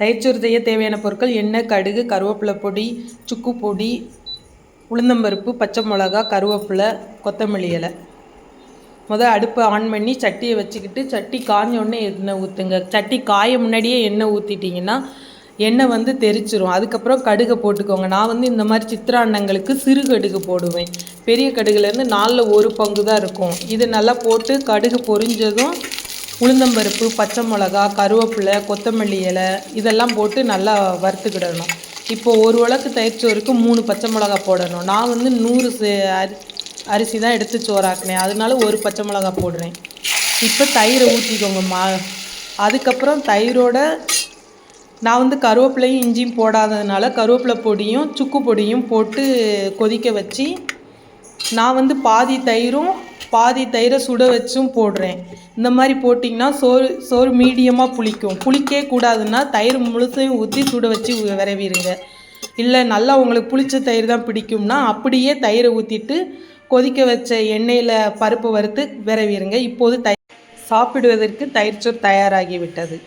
தயிர்ச்சோறு செய்ய தேவையான பொருட்கள்: எண்ணெய், கடுகு, கருவேப்பிலை பொடி, சுக்கு பொடி, உளுந்தம்பருப்பு, பச்சை மிளகா, கருவேப்பிலை, கொத்தமல்லி இலை. அடுப்பை ஆன் பண்ணி சட்டியை வச்சுக்கிட்டு சட்டி காஞ்சோடனே எண்ணெய் ஊற்றுங்க. சட்டி காய முன்னாடியே எண்ணெய் ஊற்றிட்டிங்கன்னா எண்ணெய் தெரிச்சிரும். அதுக்கப்புறம் கடுகை போட்டுக்கோங்க. நான் இந்த மாதிரி சித்திராண்டங்களுக்கு சிறு கடுகு போடுவேன். பெரிய கடுகுலேருந்து 4ல் 1 பங்கு தான் இருக்கும். இது நல்லா போட்டு கடுகு பொரிஞ்சதும் உளுந்தம்பருப்பு, பச்சை மிளகா, கருவேப்பிலை, கொத்தமல்லி இலை இதெல்லாம் போட்டு நல்லா வறுத்துக்கிடணும். இப்போது ஒரு உலக்கு தயிர்ச்சோறுக்கு 3 பச்சை மிளகா போடணும். நான் 100 அரிசி தான் எடுத்து சோறாக்குனேன், அதனால 1 பச்சை மிளகா போடுறேன். இப்போ தயிரை ஊற்றிக்கோங்கம்மா. அதுக்கப்புறம் தயிரோட நான் கருவேப்பிலையும் இஞ்சியும் போடாததுனால கருவேப்பிலை பொடியும் சுக்கு பொடியும் போட்டு கொதிக்க வச்சு நான் பாதி தயிரும் பாதி தயிரை சுட வச்சும் போடுறேன். இந்த மாதிரி போட்டிங்கன்னா சோறு மீடியமாக புளிக்கும். புளிக்கே கூடாதுன்னா தயிர் முழுசையும் ஊற்றி சுட வச்சு விரவிடுங்க. இல்லை நல்லா உங்களுக்கு புளிச்ச தயிர் தான் பிடிக்கும்னா அப்படியே தயிரை ஊற்றிட்டு கொதிக்க வச்ச எண்ணெயில் பருப்பு வறுத்து விரவிடுங்க. இப்போது சாப்பிடுவதற்கு தயிர்ச்சோறு தயாராகிவிட்டது.